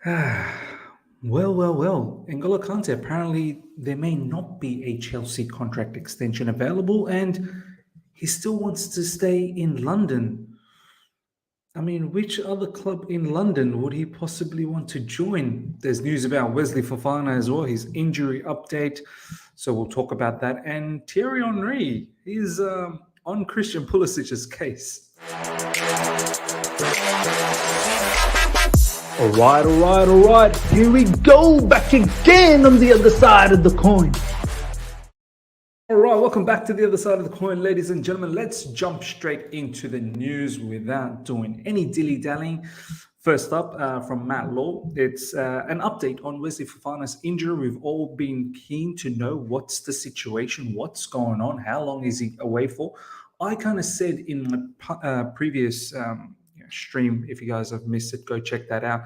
Well. N'Golo Kante, apparently there may not be a Chelsea contract extension available, and he still wants to stay in London. I mean, which other club in London would he possibly want to join? There's news about Wesley Fofana as well, his injury update. So we'll talk about that. And Thierry Henry is on Christian Pulisic's case. All right. Here we go, back again on the other side of the coin. All right, welcome back to the other side of the coin, ladies and gentlemen. Let's jump straight into the news without doing any dilly-dallying. First up, from Matt Law, it's an update on Wesley Fofana's injury. We've all been keen to know what's the situation, what's going on, how long is he away for. I kind of said in my previous stream, if you guys have missed it, go check that out.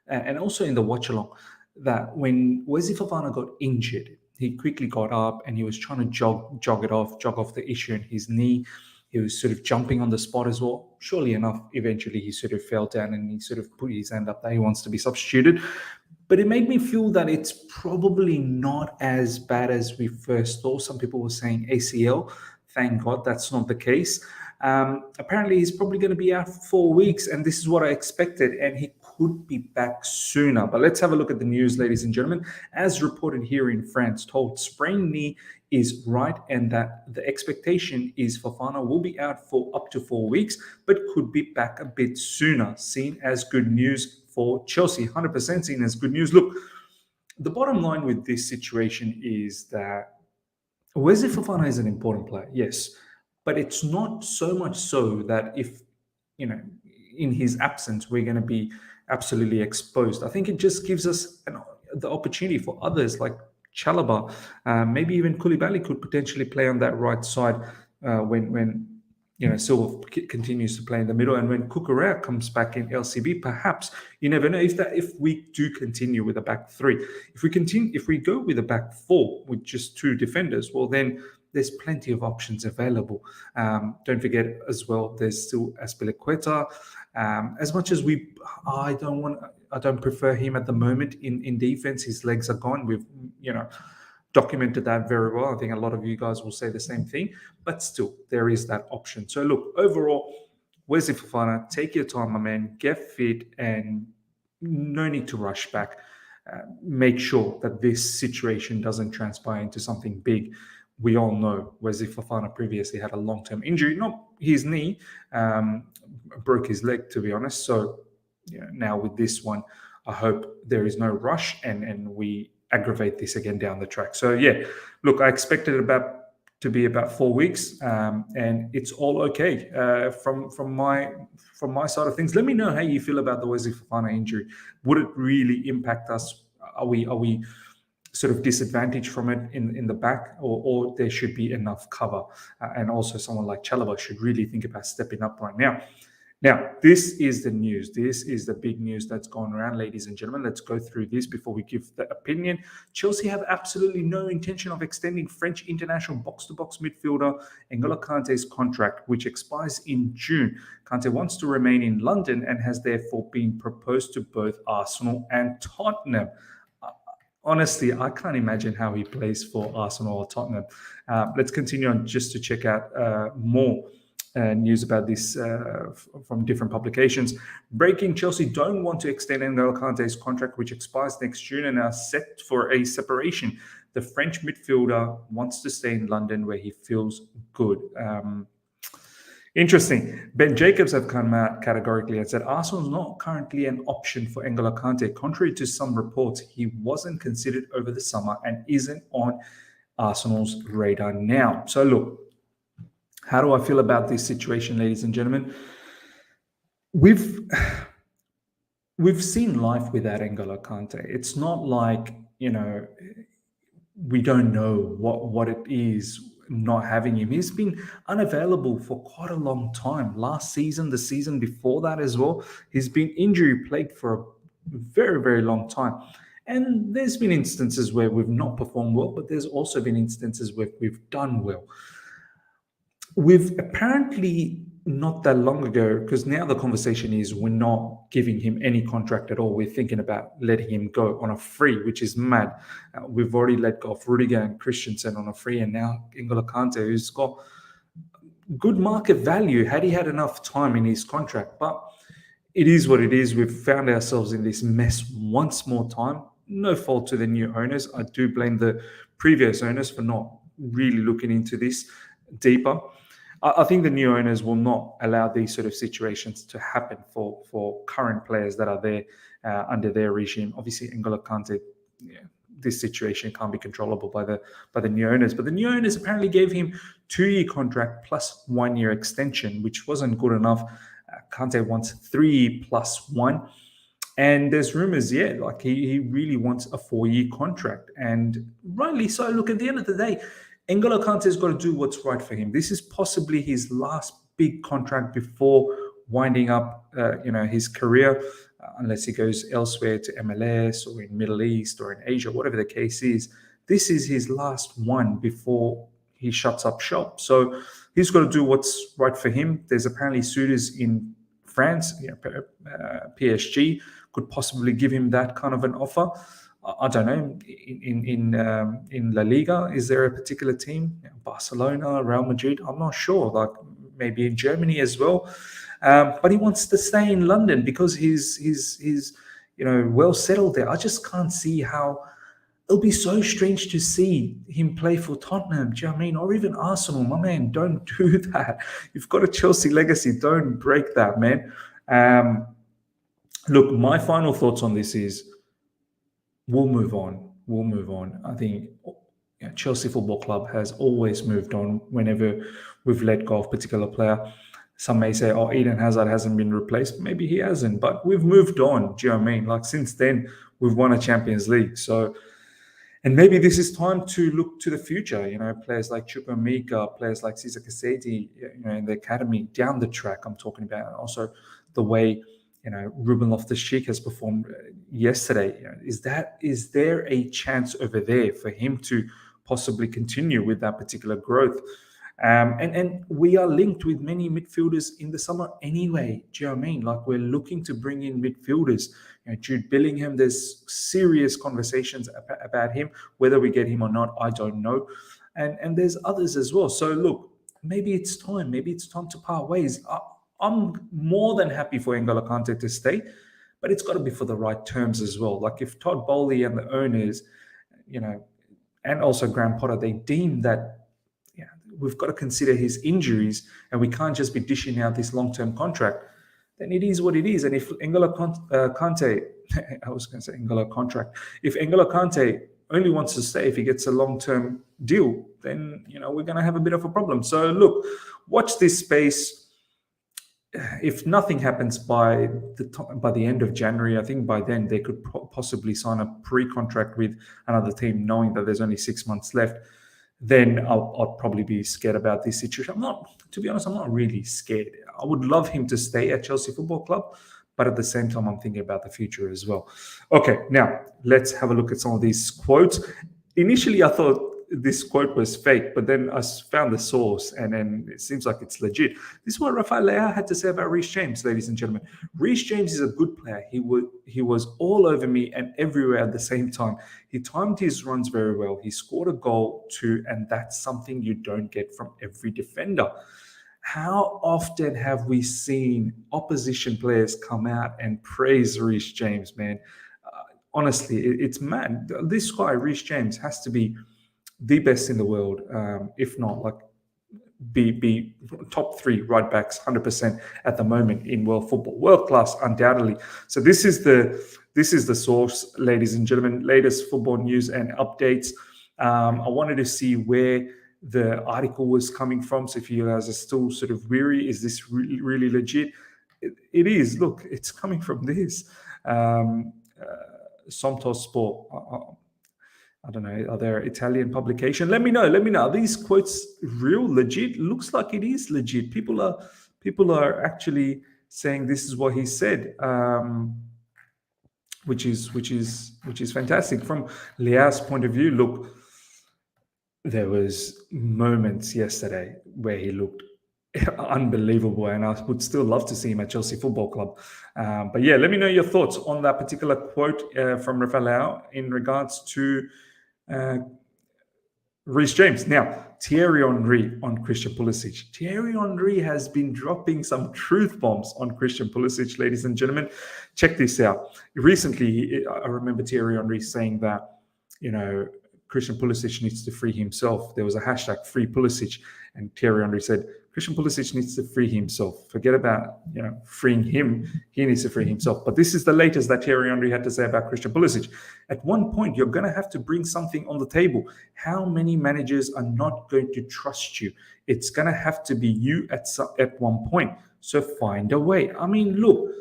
And also in the watch along, that when Wesley Fofana got injured, he quickly got up and he was trying to jog off the issue in his knee. He was sort of jumping on the spot as well. Surely enough, eventually he sort of fell down and he sort of put his hand up that he wants to be substituted. But it made me feel that it's probably not as bad as we first thought. Some people were saying ACL. Thank God that's not the case. Apparently, he's probably going to be out for 4 weeks, and this is what I expected, and he could be back sooner. But let's have a look at the news, ladies and gentlemen. As reported here in France, told sprained knee is right, and that the expectation is Fofana will be out for up to 4 weeks, but could be back a bit sooner, seen as good news for Chelsea. 100% seen as good news. Look, the bottom line with this situation is that Wesley Fofana is an important player, yes, but it's not so much so that if, in his absence, we're going to be absolutely exposed. I think it just gives us the opportunity for others like Chalobah, maybe even Koulibaly could potentially play on that right side when Silva continues to play in the middle, and when Cucurella comes back in LCB, perhaps you never know if we do continue with a back three. If we go with a back four with just two defenders, well then there's plenty of options available. Don't forget as well, there's still Azpilicueta. As much as I don't prefer him at the moment in defense. His legs are gone. We've documented that very well. I think a lot of you guys will say the same thing, but still there is that option. So look, overall, Wesley Fofana, take your time, my man, get fit, and no need to rush back. Make sure that this situation doesn't transpire into something big. We all know Wesley Fofana previously had a long-term injury, not his knee, broke his leg, to be honest. So now with this one, I hope there is no rush and we aggravate this again down the track. So yeah, look, I expected it to be about 4 weeks, and it's all okay from my side of things. Let me know how you feel about the Wesley Fofana injury. Would it really impact us? Are we sort of disadvantaged from it in the back, or there should be enough cover? And also someone like Chalobah should really think about stepping up right now. Now, this is the news. This is the big news that's gone around, ladies and gentlemen. Let's go through this before we give the opinion. Chelsea have absolutely no intention of extending French international box-to-box midfielder N'Golo Kanté's contract, which expires in June. Kante wants to remain in London and has therefore been proposed to both Arsenal and Tottenham. Honestly, I can't imagine how he plays for Arsenal or Tottenham. Let's continue on just to check out more news about this from different publications. Breaking: Chelsea don't want to extend N'Golo Kanté's contract, which expires next June, and are set for a separation. The French midfielder wants to stay in London where he feels good. Interesting. Ben Jacobs have come out categorically and said Arsenal is not currently an option for N'Golo Kanté. Contrary to some reports, he wasn't considered over the summer and isn't on Arsenal's radar now. So look, how do I feel about this situation, ladies and gentlemen? We've seen life without N'Golo Kanté. It's not like, we don't know what it is not having him. He's been unavailable for quite a long time. Last season, the season before that as well, he's been injury plagued for a very, very long time. And there's been instances where we've not performed well, but there's also been instances where we've done well. We've apparently not that long ago, because now the conversation is we're not giving him any contract at all. We're thinking about letting him go on a free, which is mad. We've already let go of Rudiger and Christensen on a free, and now N'Golo Kante, who's got good market value had he had enough time in his contract. But it is what it is. We've found ourselves in this mess once more time. No fault to the new owners. I do blame the previous owners for not really looking into this deeper. I think the new owners will not allow these sort of situations to happen for current players that are there under their regime. Obviously, N'Golo Kanté, this situation can't be controllable by the new owners. But the new owners apparently gave him 2-year contract plus 1-year extension, which wasn't good enough. Kante wants 3 plus 1. And there's rumors, like he really wants a 4-year contract. And rightly so. Look, at the end of the day, N'Golo Kante's got to do what's right for him. This is possibly his last big contract before winding up, his career, unless he goes elsewhere to MLS or in Middle East or in Asia, whatever the case is. This is his last one before he shuts up shop. So he's got to do what's right for him. There's apparently suitors in France, PSG could possibly give him that kind of an offer. I don't know. In La Liga, is there a particular team? Barcelona, Real Madrid? I'm not sure. Like maybe in Germany as well. But he wants to stay in London because he's well settled there. I just can't see how. It'll be so strange to see him play for Tottenham, do you know what I mean? Or even Arsenal. My man, don't do that. You've got a Chelsea legacy. Don't break that, man. Look, my final thoughts on this is we'll move on. We'll move on. I think Chelsea Football Club has always moved on whenever we've let go of a particular player. Some may say, Eden Hazard hasn't been replaced. Maybe he hasn't, but we've moved on. Do you know what I mean? Like since then, we've won a Champions League. So, and maybe this is time to look to the future. Players like Chukwuemeka, players like Cesar Cassetti, in the academy down the track. I'm talking about also the way Ruben Loftus-Cheek has performed yesterday. Is there a chance over there for him to possibly continue with that particular growth? And we are linked with many midfielders in the summer anyway. Do you know what I mean? Like we're looking to bring in midfielders. Jude Bellingham, there's serious conversations about him. Whether we get him or not, I don't know. And there's others as well. So look, maybe it's time. Maybe it's time to part ways. I'm more than happy for N'Golo Kanté to stay, but it's got to be for the right terms as well. Like if Todd Bowley and the owners, and also Graham Potter, they deem that we've got to consider his injuries and we can't just be dishing out this long-term contract, then it is what it is. And if N'Golo Kanté, I was going to say N'Golo contract, if N'Golo Kanté only wants to stay if he gets a long-term deal, then, we're going to have a bit of a problem. So look, watch this space. If nothing happens by the end of January, I think by then they could possibly sign a pre-contract with another team, knowing that there's only 6 months left. Then I'll probably be scared about this situation. To be honest, I'm not really scared. I would love him to stay at Chelsea Football Club, but at the same time, I'm thinking about the future as well. Okay, now let's have a look at some of these quotes. Initially, I thought this quote was fake, but then I found the source, and then it seems like it's legit. This is what Rafael Leao had to say about Reece James, ladies and gentlemen. Reece James is a good player. He was all over me and everywhere at the same time. He timed his runs very well. He scored a goal too, and that's something you don't get from every defender. How often have we seen opposition players come out and praise Reece James, man? Honestly, it's mad. This guy, Reece James, has to be the best in the world, if not like be top 3 right backs 100% at the moment in world football, world class undoubtedly. So this is the source, ladies and gentlemen, latest football news and updates. I wanted to see where the article was coming from. So if you guys are still sort of weary, is this really legit? It is. Look, it's coming from this Somtos Sport. I don't know, are there Italian publication? Let me know. Are these quotes real, legit? Looks like it is legit. People are actually saying this is what he said, which is fantastic. From Leao's point of view, look, there was moments yesterday where he looked unbelievable, and I would still love to see him at Chelsea Football Club. But yeah, let me know your thoughts on that particular quote from Rafael Leao in regards to Reece James. Now, Thierry Henry on Christian Pulisic. Thierry Henry has been dropping some truth bombs on Christian Pulisic, ladies and gentlemen. Check this out. Recently, I remember Thierry Henry saying that, Christian Pulisic needs to free himself. There was a hashtag free Pulisic, and Thierry Henry said, Christian Pulisic needs to free himself. Forget about, freeing him. He needs to free himself. But this is the latest that Thierry Henry had to say about Christian Pulisic. At one point, you're going to have to bring something on the table. How many managers are not going to trust you? It's going to have to be you at one point. So find a way. I mean, look,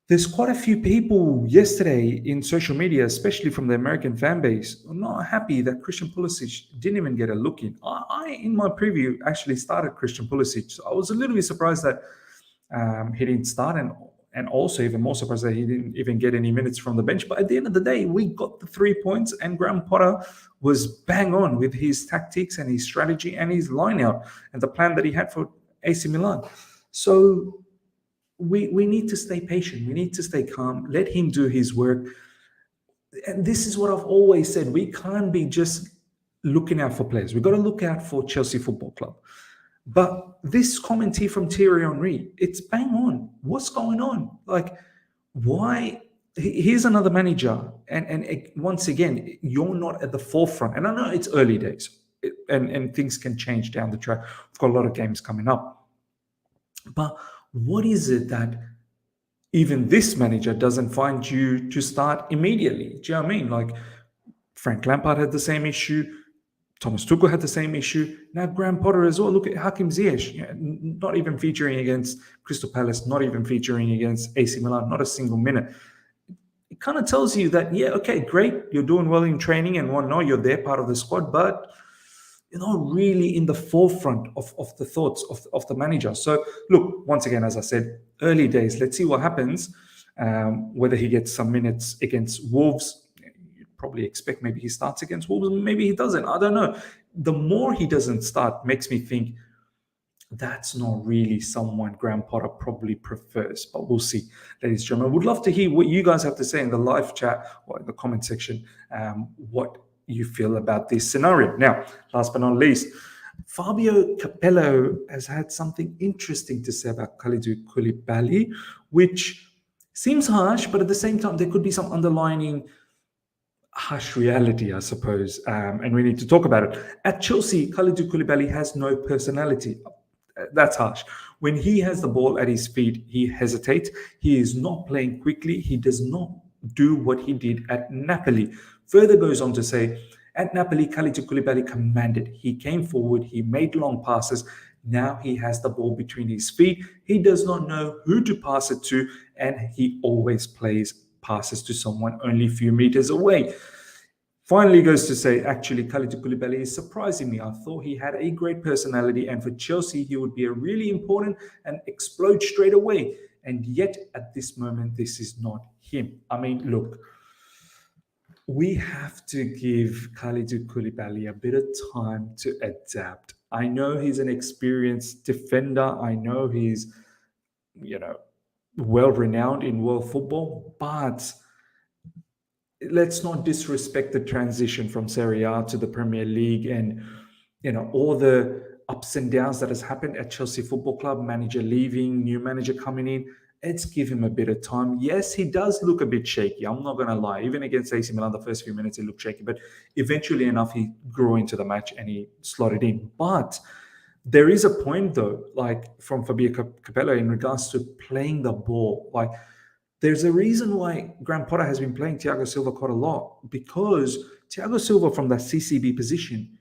there's quite a few people yesterday in social media, especially from the American fan base, are not happy that Christian Pulisic didn't even get a look in. I in my preview, actually started Christian Pulisic. So I was a little bit surprised that he didn't start, and also even more surprised that he didn't even get any minutes from the bench. But at the end of the day, we got the 3 points, and Graham Potter was bang on with his tactics and his strategy and his line-out and the plan that he had for AC Milan. So we need to stay patient. We need to stay calm. Let him do his work. And this is what I've always said. We can't be just looking out for players. We've got to look out for Chelsea Football Club. But this commentary from Thierry Henry, it's bang on. What's going on? Like, why? Here's another manager. And once again, you're not at the forefront. And I know it's early days and things can change down the track. We've got a lot of games coming up. But what is it that even this manager doesn't find you to start immediately? Do you know what I mean? Like, Frank Lampard had the same issue. Thomas Tuchel had the same issue. Now Graham Potter as well. Look at Hakim Ziyech, not even featuring against Crystal Palace, not even featuring against AC Milan, not a single minute. It kind of tells you that, yeah, okay, great, you're doing well in training and whatnot, you're there, part of the squad, but you're not really in the forefront of the thoughts of the manager. So look, once again, as I said, early days. Let's see what happens, whether he gets some minutes against Wolves. You'd probably expect maybe he starts against Wolves, maybe he doesn't. I don't know. The more he doesn't start makes me think that's not really someone Graham Potter probably prefers, but we'll see, ladies and gentlemen. Would love to hear what you guys have to say in the live chat or in the comment section, what you feel about this scenario. Now, last but not least, Fabio Capello has had something interesting to say about Kalidou Koulibaly, which seems harsh, but at the same time, there could be some underlying harsh reality, I suppose, and we need to talk about it. At Chelsea, Kalidou Koulibaly has no personality. That's harsh. When he has the ball at his feet, he hesitates. He is not playing quickly. He does not do what he did at Napoli. Further goes on to say, at Napoli, Kalidou Koulibaly commanded. He came forward. He made long passes. Now he has the ball between his feet. He does not know who to pass it to, and he always passes to someone only a few meters away. Finally goes to say, actually, Kalidou Koulibaly is surprising me. I thought he had a great personality, and for Chelsea, he would be a really important and explode straight away. And yet, at this moment, this is not him. I mean, look, we have to give Kalidou Koulibaly a bit of time to adapt. I know he's an experienced defender. I know he's, well-renowned in world football, but let's not disrespect the transition from Serie A to the Premier League and, all the ups and downs that has happened at Chelsea Football Club, manager leaving, new manager coming in. Let's give him a bit of time. Yes, he does look a bit shaky. I'm not going to lie. Even against AC Milan, the first few minutes, he looked shaky. But eventually enough, he grew into the match and he slotted in. But there is a point, though, like from Fabio Capello in regards to playing the ball. Like, there's a reason why Graham Potter has been playing Thiago Silva quite a lot, because Thiago Silva from that CCB position,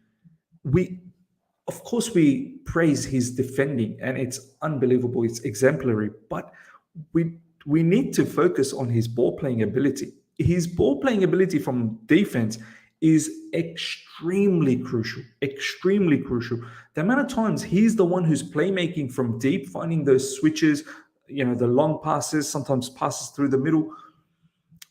of course, we praise his defending and it's unbelievable. It's exemplary, but we need to focus on his ball playing ability. His ball playing ability from defense is extremely crucial. The amount of times he's the one who's playmaking from deep, finding those switches, the long passes, sometimes passes through the middle.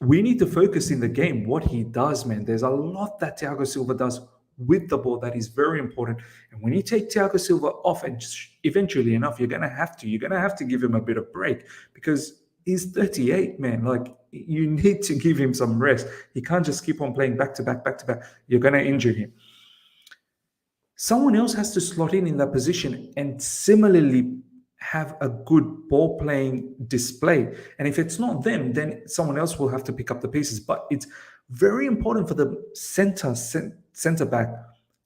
We need to focus in the game what he does, man. There's a lot that Thiago Silva does with the ball that is very important. And when you take Thiago Silva off, and eventually enough, you're gonna have to give him a bit of break, because he's 38, man. Like, you need to give him some rest. He can't just keep on playing back to back. You're gonna injure him. Someone else has to slot in that position and similarly have a good ball playing display. And if it's not them, then someone else will have to pick up the pieces. But it's very important for the center back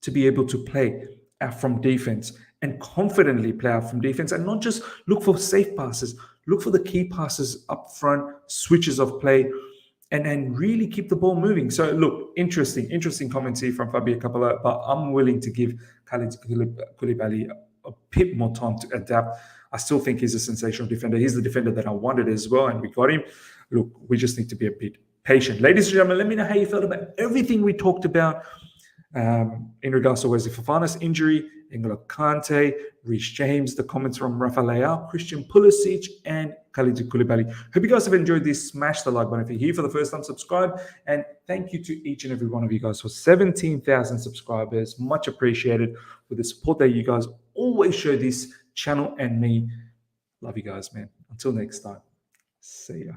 to be able to play from defense and confidently play out from defense, and not just look for safe passes, look for the key passes up front, switches of play, and really keep the ball moving. So look, interesting commentary from Fabio Capello, but I'm willing to give Kalidou Koulibaly a bit more time to adapt. I still think he's a sensational defender. He's the defender that I wanted as well, and we got him. Look, we just need to be a bit patient. Ladies and gentlemen, let me know how you felt about everything we talked about in regards to Wesley Fofana's injury, N'Golo Kanté, Reece James, the comments from Rafael Leao, Christian Pulisic, and Kalidou Koulibaly. Hope you guys have enjoyed this. Smash the like button if you're here for the first time, subscribe, and thank you to each and every one of you guys for 17,000 subscribers. Much appreciated with the support that you guys always show this channel and me. Love you guys, man. Until next time, see ya.